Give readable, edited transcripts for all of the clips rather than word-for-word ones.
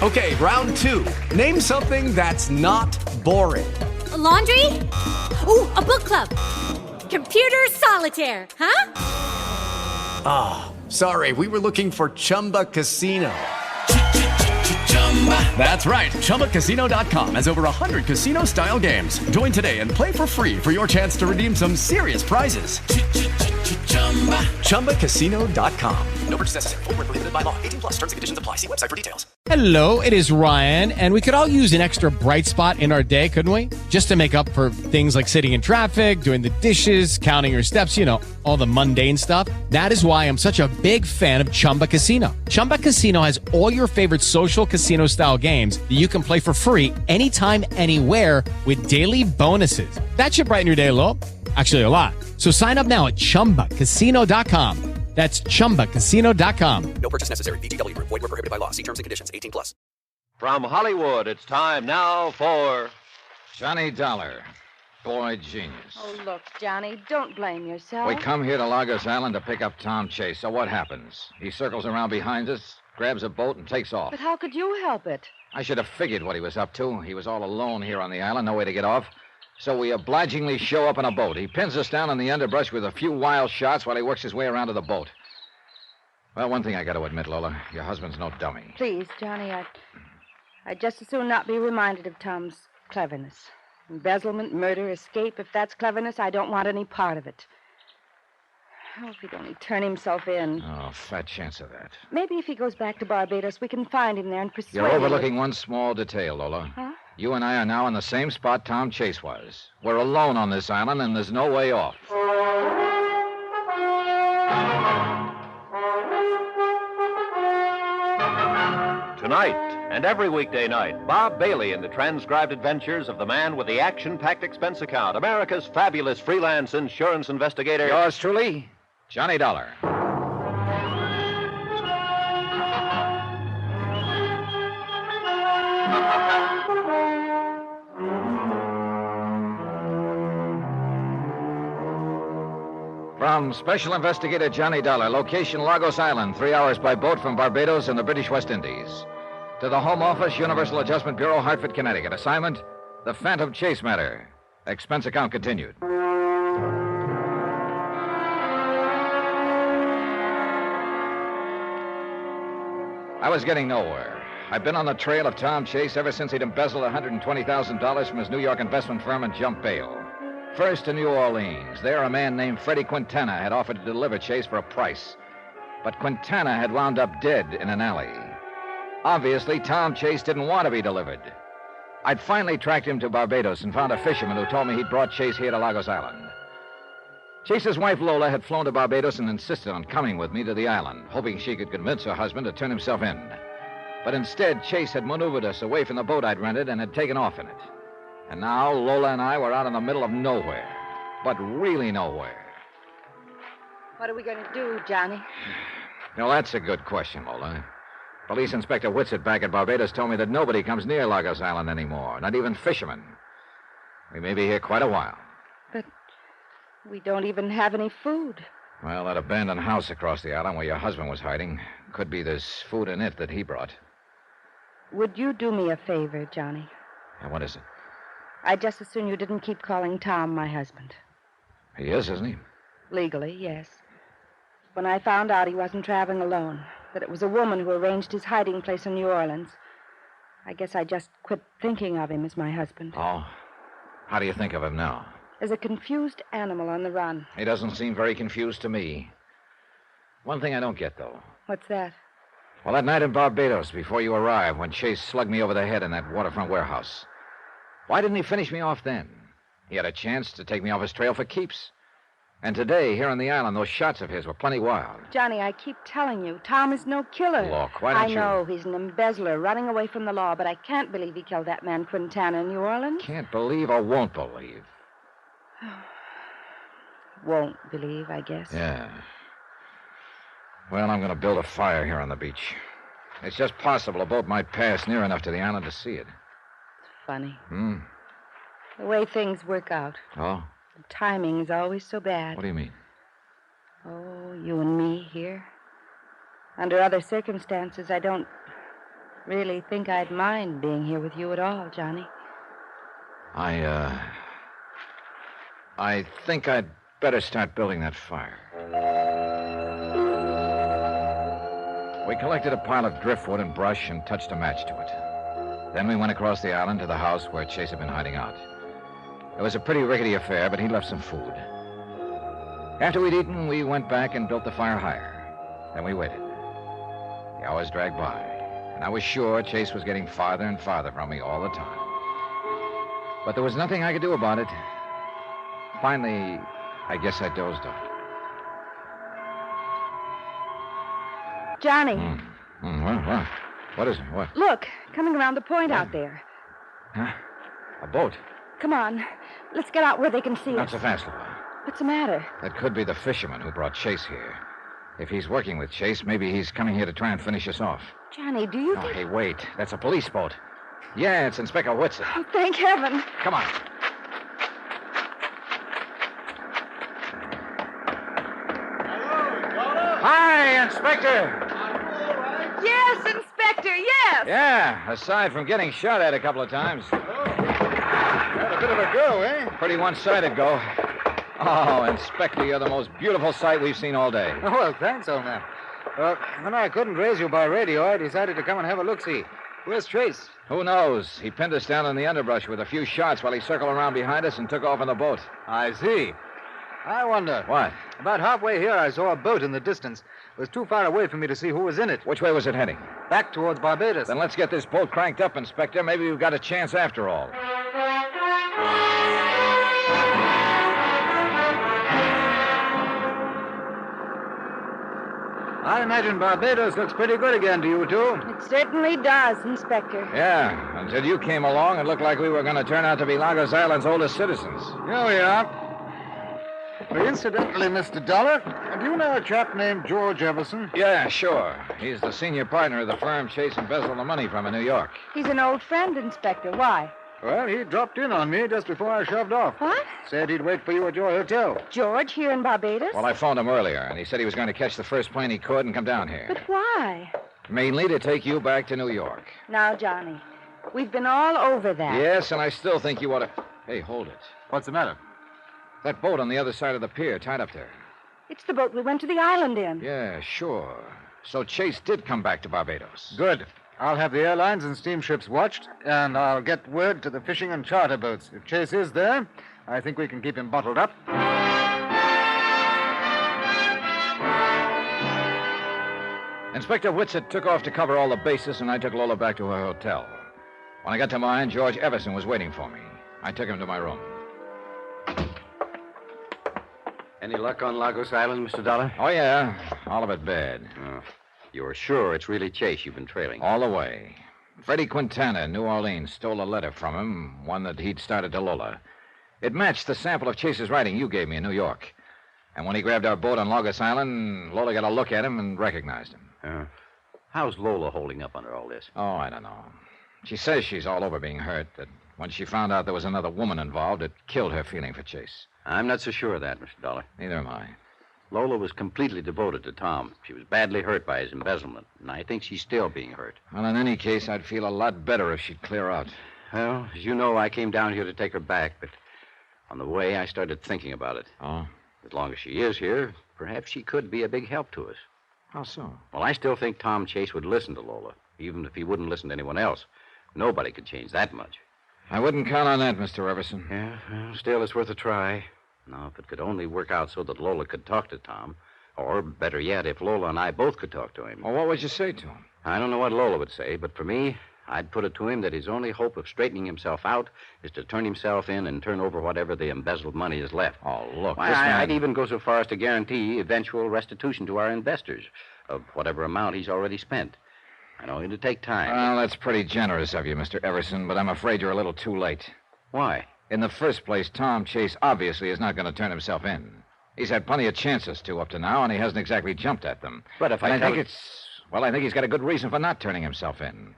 Okay, round two. Name something that's not boring. A laundry? Ooh, a book club. Computer solitaire, huh? Ah, sorry, we were looking for Chumba Casino. That's right, ChumbaCasino.com has over 100 casino-style games. Join today and play for free for your chance to redeem some serious prizes. ChumbaCasino.com. No purchase necessary. Void where prohibited by law. 18 plus. Terms and conditions apply. See website for details. Hello, it is Ryan, and we could all use an extra bright spot in our day, couldn't we? Just to make up for things like sitting in traffic, doing the dishes, counting your steps, all the mundane stuff. That is why I'm such a big fan of Chumba Casino. Chumba Casino has all your favorite social casino-style games that you can play for free anytime, anywhere with daily bonuses. That should brighten your day a little. Actually, a lot. So sign up now at ChumbaCasino.com. That's ChumbaCasino.com. No purchase necessary. VGW. Void where prohibited by law. See terms and conditions. 18 plus. From Hollywood, it's time now for Johnny Dollar. Boy, genius. Oh, look, Johnny, don't blame yourself. We come here to Lagos Island to pick up Tom Chase, so what happens? He circles around behind us, grabs a boat, and takes off. But how could you help it? I should have figured what he was up to. He was all alone here on the island, no way to get off. So we obligingly show up in a boat. He pins us down in the underbrush with a few wild shots while he works his way around to the boat. Well, one thing I got to admit, Lola, your husband's no dummy. Please, Johnny, I'd just as soon not be reminded of Tom's cleverness. Embezzlement, murder, escape. If that's cleverness, I don't want any part of it. Oh, if he'd only turn himself in. Oh, fat chance of that. Maybe if he goes back to Barbados, we can find him there and persuade You're him. overlooking one small detail, Lola. Huh? You and I are now in the same spot Tom Chase was. We're alone on this island, and there's no way off. Tonight and every weekday night, Bob Bailey in the transcribed adventures of the man with the action-packed expense account, America's fabulous freelance insurance investigator. Yours truly, Johnny Dollar. From Special Investigator Johnny Dollar, location Lagos Island, 3 hours by boat from Barbados in the British West Indies. To the Home Office, Universal Adjustment Bureau, Hartford, Connecticut. Assignment, the Phantom Chase matter. Expense account continued. I was getting nowhere. I've been on the trail of Tom Chase ever since he'd embezzled $120,000 from his New York investment firm and jumped bail. First to New Orleans. There, a man named Freddie Quintana had offered to deliver Chase for a price. But Quintana had wound up dead in an alley. Obviously, Tom Chase didn't want to be delivered. I'd finally tracked him to Barbados and found a fisherman who told me he'd brought Chase here to Lagos Island. Chase's wife, Lola, had flown to Barbados and insisted on coming with me to the island, hoping she could convince her husband to turn himself in. But instead, Chase had maneuvered us away from the boat I'd rented and had taken off in it. And now Lola and I were out in the middle of nowhere. But really nowhere. What are we going to do, Johnny? Now, that's a good question, Lola. Police Inspector Whitsett back at Barbados told me that nobody comes near Lagos Island anymore, not even fishermen. We may be here quite a while. But we don't even have any food. Well, that abandoned house across the island where your husband was hiding, could be there's food in it that he brought. Would you do me a favor, Johnny? Now, what is it? I'd just as soon you didn't keep calling Tom my husband. He is, isn't he? Legally, yes. When I found out he wasn't traveling alone, that it was a woman who arranged his hiding place in New Orleans, I guess I just quit thinking of him as my husband. Oh, how do you think of him now? As a confused animal on the run. He doesn't seem very confused to me. One thing I don't get, though. What's that? Well, that night in Barbados, before you arrived, when Chase slugged me over the head in that waterfront warehouse, why didn't he finish me off then? He had a chance to take me off his trail for keeps. And today, here on the island, those shots of his were plenty wild. Johnny, I keep telling you, Tom is no killer. Look, why don't you... I know he's an embezzler running away from the law, but I can't believe he killed that man Quintana in New Orleans. Can't believe or won't believe. Won't believe, I guess. Yeah. Well, I'm going to build a fire here on the beach. It's just possible a boat might pass near enough to the island to see it. Funny. Hmm? The way things work out. Oh? The timing is always so bad. What do you mean? Oh, you and me here. Under other circumstances, I don't really think I'd mind being here with you at all, Johnny. I think I'd better start building that fire. We collected a pile of driftwood and brush and touched a match to it. Then we went across the island to the house where Chase had been hiding out. It was a pretty rickety affair, but he left some food. After we'd eaten, we went back and built the fire higher. Then we waited. The hours dragged by, and I was sure Chase was getting farther and farther from me all the time. But there was nothing I could do about it. Finally, I guess I dozed off. Johnny. What? What is it? What? Look, coming around the point out there. Huh? A boat? Come on. Let's get out where they can see Not us. so fast, Laura. What's the matter? That could be the fisherman who brought Chase here. If he's working with Chase, maybe he's coming here to try and finish us off. Johnny, do you Oh, think... hey, wait. That's a police boat. Yeah, it's Inspector Whitson. Oh, thank heaven. Come on. Hi, Inspector. Yes, Inspector, yes. Yeah, aside from getting shot at a couple of times. Had a bit of a go, eh? Pretty one-sided go. Oh, Inspector, you're the most beautiful sight we've seen all day. Oh, well, thanks, old man. When I couldn't raise you by radio, I decided to come and have a look-see. Where's Trace? Who knows? He pinned us down in the underbrush with a few shots while he circled around behind us and took off in the boat. I see. I wonder. What? About halfway here, I saw a boat in the distance. It was too far away for me to see who was in it. Which way was it heading? Back towards Barbados. Then let's get this boat cranked up, Inspector. Maybe we've got a chance after all. I imagine Barbados looks pretty good again to you two. It certainly does, Inspector. Yeah, until you came along, it looked like we were going to turn out to be Lagos Island's oldest citizens. Here we are. Incidentally, Mr. Dollar, do you know a chap named George Everson? Yeah, sure. He's the senior partner of the firm Chase embezzled the money from in New York. He's an old friend, Inspector. Why? Well, he dropped in on me just before I shoved off. What? Said he'd wait for you at your hotel. George here in Barbados? Well, I phoned him earlier, and he said he was going to catch the first plane he could and come down here. But why? Mainly to take you back to New York. Now, Johnny, we've been all over that. Yes, and I still think you ought to... Hey, hold it. What's the matter? That boat on the other side of the pier, tied up there. It's the boat we went to the island in. Yeah, sure. So Chase did come back to Barbados. Good. I'll have the airlines and steamships watched, and I'll get word to the fishing and charter boats. If Chase is there, I think we can keep him bottled up. Inspector Whitsett took off to cover all the bases, and I took Lola back to her hotel. When I got to mine, George Everson was waiting for me. I took him to my room. Any luck on Lagos Island, Mr. Dollar? Oh, yeah. All of it bad. You're sure it's really Chase you've been trailing? All the way. Freddie Quintana in New Orleans stole a letter from him, one that he'd started to Lola. It matched the sample of Chase's writing you gave me in New York. And when he grabbed our boat on Lagos Island, Lola got a look at him and recognized him. How's Lola holding up under all this? Oh, I don't know. She says she's all over being hurt, that when she found out there was another woman involved, it killed her feeling for Chase. I'm not so sure of that, Mr. Dollar. Neither am I. Lola was completely devoted to Tom. She was badly hurt by his embezzlement, and I think she's still being hurt. Well, in any case, I'd feel a lot better if she'd clear out. Well, as you know, I came down here to take her back, but on the way, I started thinking about it. Oh? As long as she is here, perhaps she could be a big help to us. How so? Well, I still think Tom Chase would listen to Lola, even if he wouldn't listen to anyone else. Nobody could change that much. I wouldn't count on that, Mr. Everson. Yeah, well, still, it's worth a try. Now, if it could only work out so that Lola could talk to Tom, or better yet, if Lola and I both could talk to him. Well, what would you say to him? I don't know what Lola would say, but for me, I'd put it to him that his only hope of straightening himself out is to turn himself in and turn over whatever the embezzled money is left. Oh, look, Why, this man... I'd even go so far as to guarantee eventual restitution to our investors of whatever amount he's already spent. I know it'll take time. Well, that's pretty generous of you, Mr. Everson, but I'm afraid you're a little too late. Why? In the first place, Tom Chase obviously is not going to turn himself in. He's had plenty of chances to up to now, and he hasn't exactly jumped at them. But if and I I think I think he's got a good reason for not turning himself in.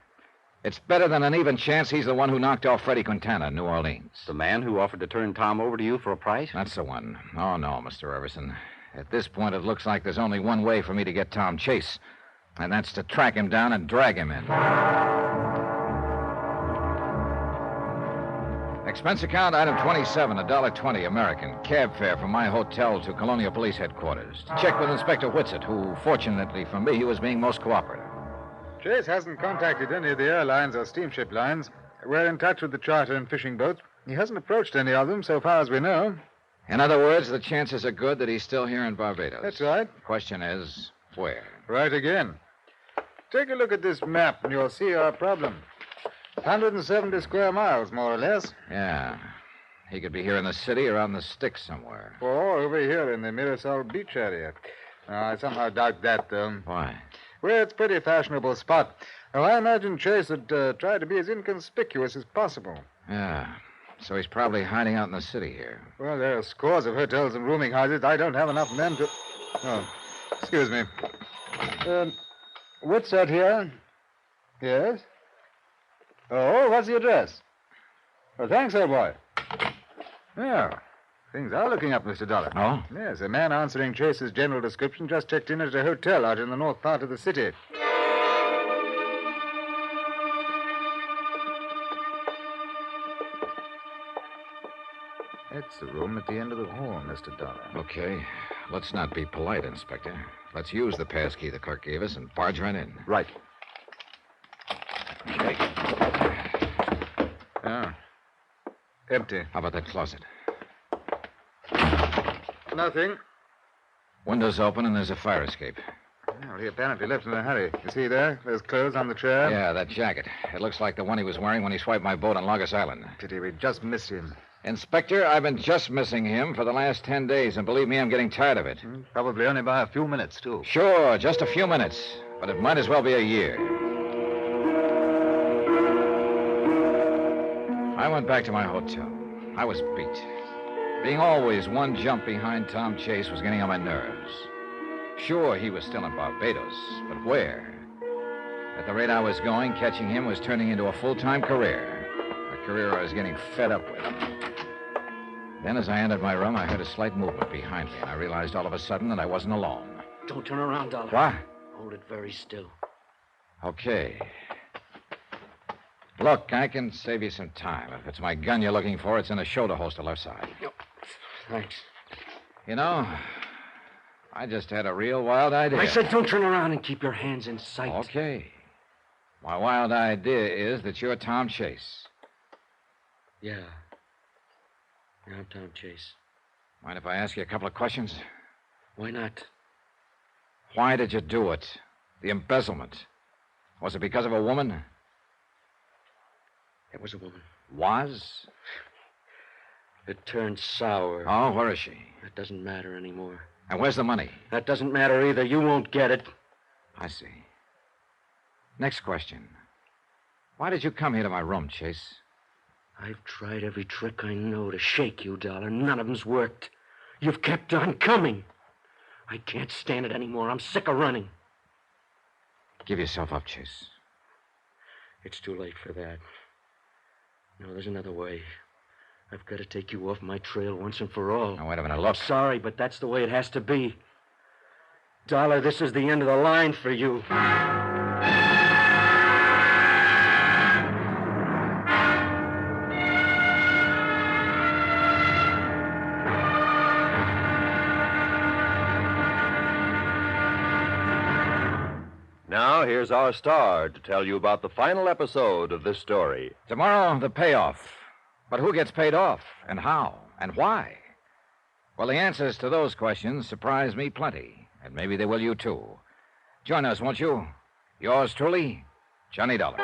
It's better than an even chance he's the one who knocked off Freddie Quintana in New Orleans. The man who offered to turn Tom over to you for a price? That's the one. Oh, no, Mr. Everson. At this point, it looks like there's only one way for me to get Tom Chase, and that's to track him down and drag him in. Expense account, item 27, $1.20 American. Cab fare from my hotel to Colonial Police Headquarters. To check with Inspector Whitsett, who, fortunately for me, was being most cooperative. Chase hasn't contacted any of the airlines or steamship lines. We're in touch with the charter and fishing boats. He hasn't approached any of them so far as we know. In other words, the chances are good that he's still here in Barbados. That's right. The question is, where? Right again. Take a look at this map and you'll see our problem. 170 square miles, more or less. Yeah. He could be here in the city or on the sticks somewhere. Or over here in the Mirasol Beach area. I somehow doubt that, though. Why? Well, it's a pretty fashionable spot. Well, I imagine Chase would try to be as inconspicuous as possible. Yeah. So he's probably hiding out in the city here. Well, there are scores of hotels and rooming houses. I don't have enough men to... Oh, excuse me. What's that here? Yes? Oh, what's the address? Well, thanks, old boy. Yeah, things are looking up, Mr. Dollar. Oh? Yes, a man answering Chase's general description just checked in at a hotel out in the north part of the city. That's the room at the end of the hall, Mr. Dollar. Okay. Let's not be polite, Inspector. Let's use the passkey the clerk gave us and barge right in. Right. Okay. Oh. Empty. How about that closet? Nothing. Windows open and there's a fire escape. Well, he apparently left in a hurry. You see there? There's clothes on the chair. Yeah, that jacket. It looks like the one he was wearing when he swiped my boat on Logos Island. Pity we just missed him. Inspector, I've been just missing him for the last 10 days, and believe me, I'm getting tired of it. Probably only by a few minutes, too. Sure, just a few minutes, but it might as well be a year. I went back to my hotel. I was beat. Being always one jump behind Tom Chase was getting on my nerves. Sure, he was still in Barbados, but where? At the rate I was going, catching him was turning into a full-time career. A career I was getting fed up with. Then, as I entered my room, I heard a slight movement behind me, and I realized all of a sudden that I wasn't alone. Don't turn around, Dollar. What? Hold it very still. Okay. Look, I can save you some time. If it's my gun you're looking for, it's in the shoulder holster left side. No. Thanks. You know, I just had a real wild idea. I said don't turn around and keep your hands in sight. Okay. My wild idea is that you're Tom Chase. Yeah. I'm Tom Chase. Mind if I ask you a couple of questions? Why not? Why did you do it? The embezzlement. Was it because of a woman? It was a woman. Was? It turned sour. Oh, where is she? That doesn't matter anymore. And where's the money? That doesn't matter either. You won't get it. I see. Next question. Why did you come here to my room, Chase? I've tried every trick I know to shake you, Dollar. None of them's worked. You've kept on coming. I can't stand it anymore. I'm sick of running. Give yourself up, Chase. It's too late for that. No, there's another way. I've got to take you off my trail once and for all. Now, wait a minute. Look. Sorry, but that's the way it has to be. Dollar, this is the end of the line for you. Now, here's our star to tell you about the final episode of this story. Tomorrow, the payoff. But who gets paid off? And how? And why? Well, the answers to those questions surprise me plenty. And maybe they will you, too. Join us, won't you? Yours truly, Johnny Dollar.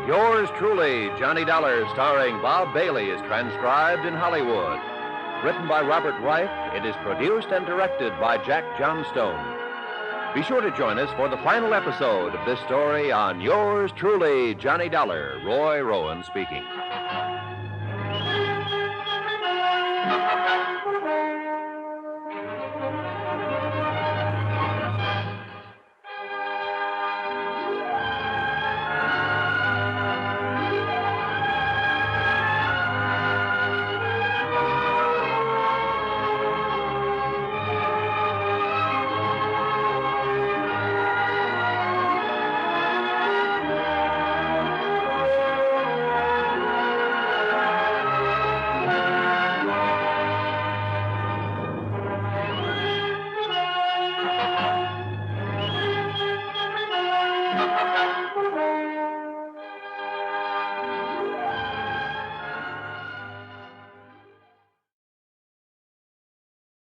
Yours truly, Johnny Dollar, starring Bob Bailey, is transcribed in Hollywood. Written by Robert Reif, it is produced and directed by Jack Johnstone. Be sure to join us for the final episode of this story on Yours truly, Johnny Dollar. Roy Rowan speaking.